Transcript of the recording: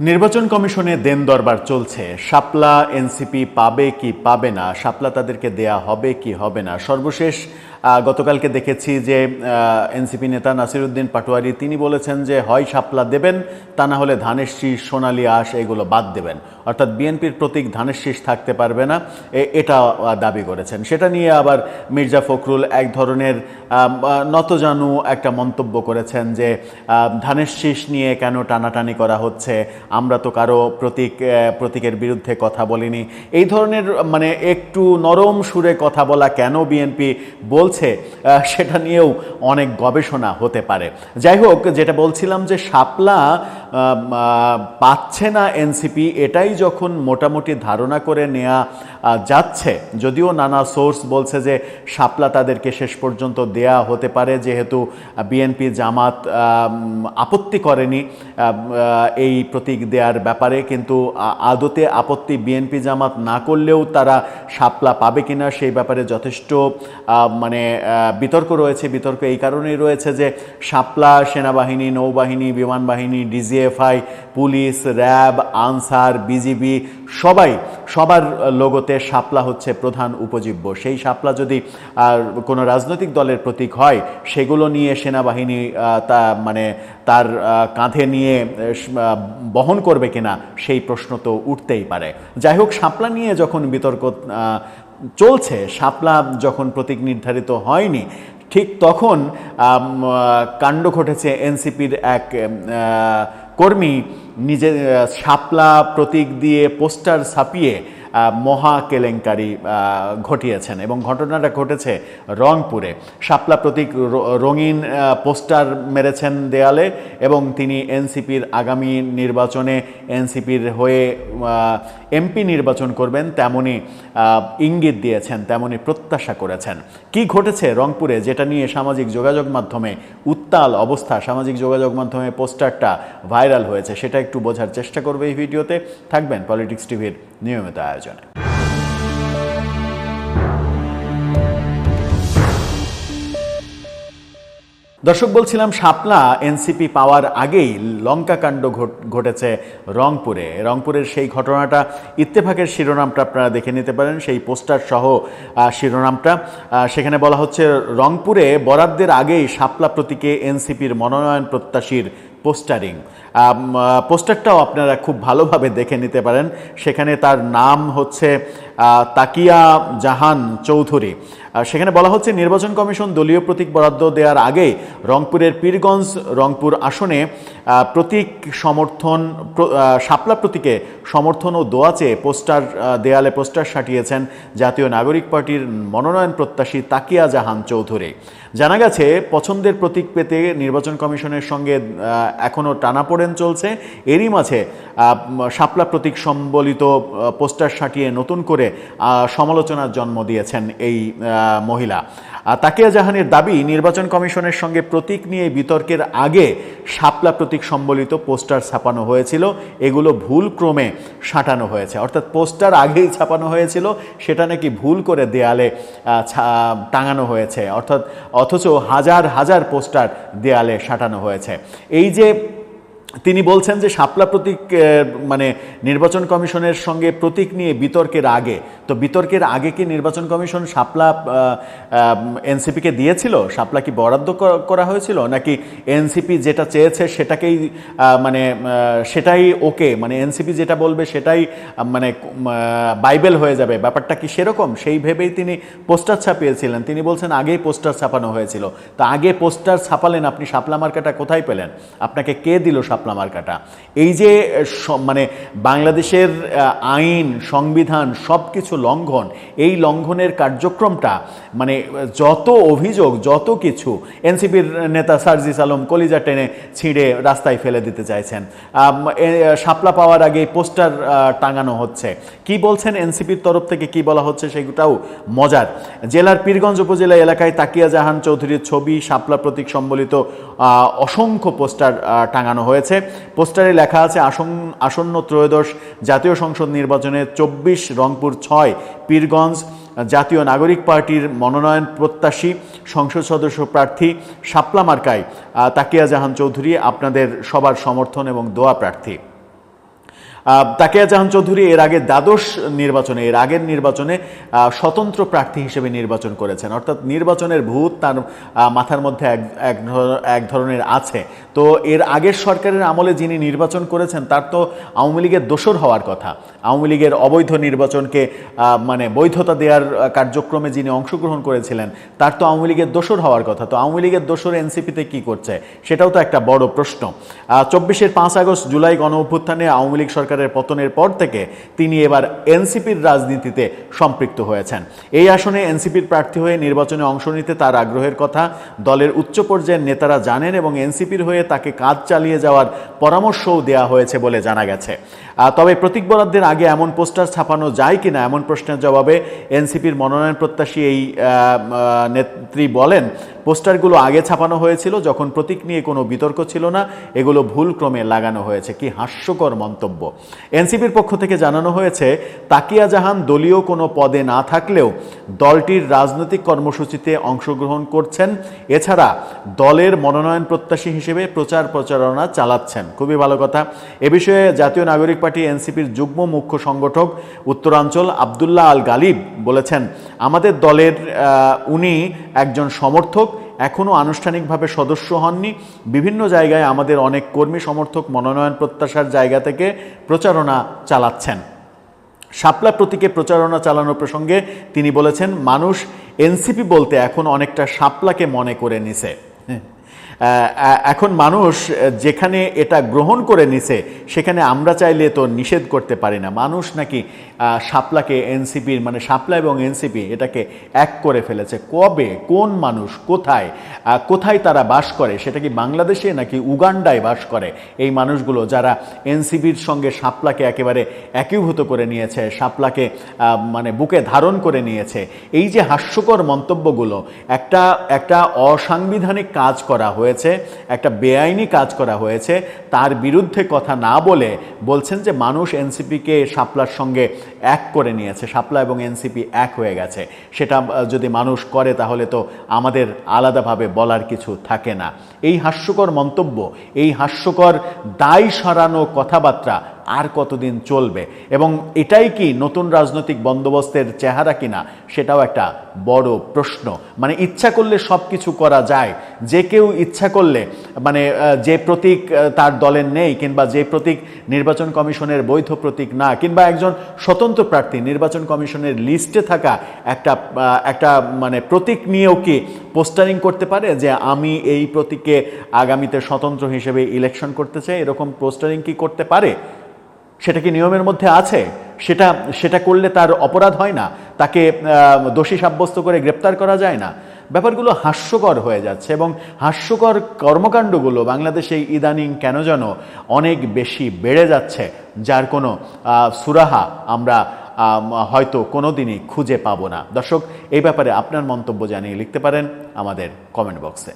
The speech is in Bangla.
নির্বাচন কমিশনে দেন দরবার চলছে। শাপলা এনসিপি পাবে কি পাবে না, শাপলা তাদেরকে দেয়া হবে কি হবে না। সর্বশেষ গতকালকে দেখেছি যে এনসিপি নেতা নাসিরউদ্দিন পাটোয়ারি তিনি বলেছেন যে হয় শাপলা দেবেন, তা না হলে ধানের শীষ, সোনালী আঁশ এগুলো বাদ দেবেন। অর্থাৎ বিএনপির প্রতীক ধানের শীষ থাকতে পারবে না, এটা দাবি করেছেন। সেটা নিয়ে আবার মির্জা ফখরুল এক ধরনের নতজানু একটা মন্তব্য করেছেন যে ধানের শীষ নিয়ে কেন টানাটানি করা হচ্ছে, আমরা তো কারো প্রতীকের বিরুদ্ধে কথা বলিনি। এই ধরনের মানে একটু নরম সুরে কথা বলা কেন বিএনপি বলছে, সেটা নিয়েও অনেক গবেষণা হতে পারে। যাই হোক, যেটা বলছিলাম যে শাপলা পাচ্ছে না এনসিপি, এটাই যখন মোটামুটি ধারণা করে নেওয়া যাচ্ছে, যদিও নানা সোর্স বলছে যে শাপলা তাদেরকে শেষ পর্যন্ত দেয়া হতে পারে, যেহেতু বিএনপি জামাত আপত্তি করেনি এই প্রতীক দেওয়ার ব্যাপারে। কিন্তু আদতে আপত্তি বিএনপি জামাত না করলেও তারা শাপলা পাবে কিনা সেই ব্যাপারে যথেষ্ট মানে বিতর্ক রয়েছে। বিতর্ক এই কারণেই রয়েছে যে শাপলা সেনাবাহিনী, নৌবাহিনী, বিমান বাহিনী, DGFI, police, RAB, answer, BGB সবার লোগোতে শাপলা হচ্ছে প্রধান উপজীব্য। সেই শাপলা যদি কোনো রাজনৈতিক দলের প্রতীক হয়, সেগুলো নিয়ে সেনাবাহিনী তার কাঁধে নিয়ে বহন করবে কিনা সেই প্রশ্ন তো উঠতেই পারে। যাই হোক, শাপলা নিয়ে যখন বিতর্ক চলছে, শাপলা যখন প্রতীক নির্ধারিত হয়নি, ঠিক তখন কাণ্ড ঘটেছে। এনসিপির এক কর্মী নিজে শাপলা প্রতীক দিয়ে পোস্টার ছাপিয়ে মহা কেলেঙ্কারি ঘটিয়েছেন এবং ঘটনাটা ঘটেছে রংপুরে। শাপলা প্রতীক রঙিন পোস্টার মেরেছেন দেয়ালে এবং তিনি এনসিপির আগামী নির্বাচনে এনসিপির হয়ে এমপি নির্বাচন করবেন তেমনই ইঙ্গিত দিয়েছেন, তেমনই প্রত্যাশা করেছেন। কি ঘটেছে রংপুরে, যেটা নিয়ে সামাজিক যোগাযোগ মাধ্যমে উত্তাল অবস্থা, সামাজিক যোগাযোগ মাধ্যমে পোস্টারটা ভাইরাল হয়েছে, সেটা একটু বোঝার চেষ্টা করবে এই ভিডিওতে। থাকবেন পলিটিক্স টিভির নিয়মিত আয়োজনে। দর্শক, বলছিলাম শাপলা এনসিপি পাওয়ার আগেই লঙ্কাকাণ্ড ঘটেছে রংপুরের সেই ঘটনাটা ইত্তেফাকের শিরোনামটা আপনারা দেখে নিতে পারেন, সেই পোস্টার সহ শিরোনামটা। সেখানে বলা হচ্ছে, রংপুরে বরাদ্দের আগেই শাপলা প্রতীকে এনসিপির মনোনয়ন প্রত্যাশীর পোস্টারিং। পোস্টারটাও আপনারা খুব ভালোভাবে দেখে নিতে পারেন। সেখানে তার নাম হচ্ছে তাকিয়া জাহান চৌধুরী। সেখানে বলা হচ্ছে, নির্বাচন কমিশন দলীয় প্রতীক বরাদ্দ দেওয়ার আগে রংপুরের পীরগঞ্জ রংপুর আসনে শাপলা প্রতীকে সমর্থন ও দোয়া চেয়ে দেয়ালে পোস্টার সাটিয়েছেন জাতীয় নাগরিক পার্টির মনোনয়ন প্রত্যাশী তাকিয়া জাহান চৌধুরী। জানা গেছে, পছন্দের প্রতীক পেতে নির্বাচন কমিশনের সঙ্গে এখনও টানাপোড়েন চলছে। এরই মাঝে শাপলা প্রতীক সম্বলিত পোস্টার সাটিয়ে নতুন করে সমালোচনার জন্ম দিয়েছেন এই মহিলা। তাকিয়া জাহানের দাবি, নির্বাচন কমিশনের সঙ্গে প্রতীক নিয়ে বিতর্কের আগে শাপলা প্রতীক সম্বলিত পোস্টার ছাপানো হয়েছিল, এগুলো ভুল ক্রমে সাঁটানো হয়েছে। অর্থাৎ পোস্টার আগেই ছাপানো হয়েছিল, সেটা নাকি ভুল করে দেয়ালে টাঙানো হয়েছে, অথচ হাজার হাজার পোস্টার দেয়ালে সাঁটানো হয়েছে। এই যে তিনি বলছেন যে শাপলা প্রতীক মানে নির্বাচন কমিশনের সঙ্গে প্রতীক নিয়ে বিতর্কের আগে, তো বিতর্কের আগে কি নির্বাচন কমিশন শাপলা এনসিপিকে দিয়েছিল? শাপলা কি বরাদ্দ করা হয়েছিল, নাকি এনসিপি যেটা চেয়েছে সেটাকেই সেটাই ওকে, মানে এনসিপি যেটা বলবে সেটাই বাইবেল হয়ে যাবে? ব্যাপারটা কি সেরকম? সেই ভেবেই তিনি পোস্টার ছাপিয়েছিলেন। তিনি বলছেন আগেই পোস্টার ছাপানো হয়েছিল। তা আগে পোস্টার ছাপালেন, আপনি শাপলা মার্কাটা কোথায় পেলেন? আপনাকে কে দিল শাপলা মার্কাটা? এই যে বাংলাদেশের আইন, সংবিধান সব কিছু লঙ্ঘন, এই লঙ্ঘনের কার্যক্রমটা যত অভিযোগ, যত কিছু, এনসিপির নেতা সার্জিস আলম কলিজা টেনে ছিঁড়ে রাস্তায় ফেলে দিতে চাইছেন। শাপলা পাওয়ার আগে পোস্টার টাঙানো হচ্ছে। কি বলছেন এনসিপির তরফ থেকে, কি বলা হচ্ছে সেটাও মজার। জেলার পীরগঞ্জ উপজেলা এলাকায় তাকিয়া জাহান চৌধুরীর ছবি, শাপলা প্রতীক সম্বলিত অসংখ্য পোস্টার টাঙানো হয়েছে। পোস্টারে লেখা আছে, আসন্ন ত্রয়োদশ জাতীয় সংসদ নির্বাচনে 24 রংপুর 6 পীরগঞ্জ জাতীয় নাগরিক পার্টির মনোনয়ন প্রত্যাশী সংসদ সদস্য প্রার্থী শাপলা মার্কায় তাকিয়া জাহান চৌধুরী আপনাদের সবার সমর্থন এবং দোয়া প্রার্থী। তাকিয়া জাহান চৌধুরী এর আগে দ্বাদশ নির্বাচনে, এর আগের নির্বাচনে স্বতন্ত্র প্রার্থী হিসেবে নির্বাচন করেছেন, অর্থাৎ নির্বাচনের ভূত তার মাথার মধ্যে এক ধরনের আছে। তো এর আগের সরকারের আমলে যিনি নির্বাচন করেছেন তার তো আওয়ামী লীগের দোসর হওয়ার কথা। আওয়ামী লীগের অবৈধ নির্বাচনকে মানে বৈধতা দেওয়ার কার্যক্রমে যিনি অংশগ্রহণ করেছিলেন তার তো আওয়ামী লীগের দোসর হওয়ার কথা। তো আওয়ামী লীগের দোসর এনসিপিতে কি করছে সেটাও তো একটা বড় প্রশ্ন। 24-এর 5 আগস্ট জুলাই গণ অভ্যুত্থানে আওয়ামী লীগ সরকারের পতনের পর থেকে তিনি এবার এনসিপির রাজনীতিতে সম্পৃক্ত হয়েছেন। এই আসনে এনসিপির প্রার্থী হয়ে নির্বাচনে অংশ নিতে তার আগ্রহের কথা দলের উচ্চ পর্যায়ের নেতারা জানেন এবং এনসিপির হয়ে তাকে কাজ চালিয়ে যাওয়ার পরামর্শও দেওয়া হয়েছে বলে জানা গেছে। তবে প্রতীক বরাদ্দের আগে এমন পোস্টার ছাপানো যায় কিনা এমন প্রশ্নের জবাবে এনসিপির মনোনয়ন প্রত্যাশী এই নেত্রী বলেন, পোস্টারগুলো আগে ছাপানো হয়েছিল যখন প্রতীক নিয়ে কোনো বিতর্ক ছিল না, এগুলো ভুলক্রমে লাগানো হয়েছে। কি হাস্যকর মন্তব্য। এনসিপির পক্ষ থেকে জানানো হয়েছে, তাকিয়া জাহান দলীয় কোনো পদে না থাকলেও দলটির রাজনৈতিক কর্মসূচিতে অংশগ্রহণ করছেন, এছাড়া দলের মনোনয়ন প্রত্যাশী হিসেবে প্রচারণা চালাচ্ছেন। খুবই ভালো কথা। এ বিষয়ে জাতীয় নাগরিক পার্টি এনসিপির যুগ্ম মুখ্য সংগঠক উত্তরাঞ্চল আবদুল্লাহ আল গালিব বলেছেন, আমাদের দলের উনি একজন সমর্থক, এখনও আনুষ্ঠানিকভাবে সদস্য হননি। বিভিন্ন জায়গায় আমাদের অনেক কর্মী সমর্থক মনোনয়ন প্রত্যাশার জায়গা থেকে প্রচারণা চালাচ্ছেন। শাপলা প্রতীকে প্রচারণা চালানো প্রসঙ্গে তিনি বলেছেন, মানুষ এনসিপি বলতে এখন অনেকটা শাপলাকে মনে করে নিছে। এখন মানুষ যেখানে এটা গ্রহণ করে নিছে সেখানে আমরা চাইলে তো নিষেধ করতে পারি না। মানুষ নাকি শাপলাকে এনসিপির মানে শাপলা এবং এনসিপি এটাকে এক করে ফেলেছে। কবে, কোন মানুষ, কোথায় তারা বাস করে? সেটা কি বাংলাদেশে নাকি উগান্ডায় বাস করে এই মানুষগুলো যারা এনসিপির সঙ্গে শাপলাকে একেবারে একীভূত করে নিয়েছে, শাপলাকে মানে বুকে ধারণ করে নিয়েছে? এই যে হাস্যকর মন্তব্যগুলো, একটা অসাংবিধানিক কাজ করা হয়েছে, একটা বেআইনি কাজ করা হয়েছে, তার বিরুদ্ধে কথা না বলছেন যে মানুষ এনসিপিকে শাপলার সঙ্গে এক করে নিয়েছে, শাপলা এবং এনসিপি এক হয়ে গেছে। সেটা যদি মানুষ করে তাহলে তো আমাদের আলাদাভাবে বলার কিছু থাকে না। এই হাস্যকর মন্তব্য, এই হাস্যকর দায় সরানো কথাবার্তা আর কতদিন চলবে এবং এটাই কি নতুন রাজনৈতিক বন্দোবস্তের চেহারা কিনা সেটাও একটা বড় প্রশ্ন। মানে ইচ্ছা করলে সব কিছু করা যায়, যে কেউ ইচ্ছা করলে মানে যে প্রতীক তার দলের নেই কিংবা যে প্রতীক নির্বাচন কমিশনের বৈধ প্রতীক না কিংবা একজন স্বতন্ত্র প্রার্থী নির্বাচন কমিশনের লিস্টে থাকা একটা মানে প্রতীক নিয়েও কি পোস্টারিং করতে পারে যে আমি এই প্রতীকে আগামীতে স্বতন্ত্র হিসেবে ইলেকশন করতে চাই? এরকম পোস্টারিং কি করতে পারে? সেটা কি নিয়মের মধ্যে আছে? সেটা করলে তার অপরাধ হয় না? তাকে দোষী সাব্যস্ত করে গ্রেপ্তার করা যায় না? ব্যাপারগুলো হাস্যকর হয়ে যাচ্ছে এবং হাস্যকর কর্মকাণ্ডগুলো বাংলাদেশে ইদানিং কেন যেন অনেক বেশি বেড়ে যাচ্ছে, যার কোনো সুরাহা আমরা হয়তো কোনো দিনই খুঁজে পাবো না। দর্শক, এই ব্যাপারে আপনার মন্তব্য জানিয়ে লিখতে পারেন আমাদের কমেন্ট বক্সে।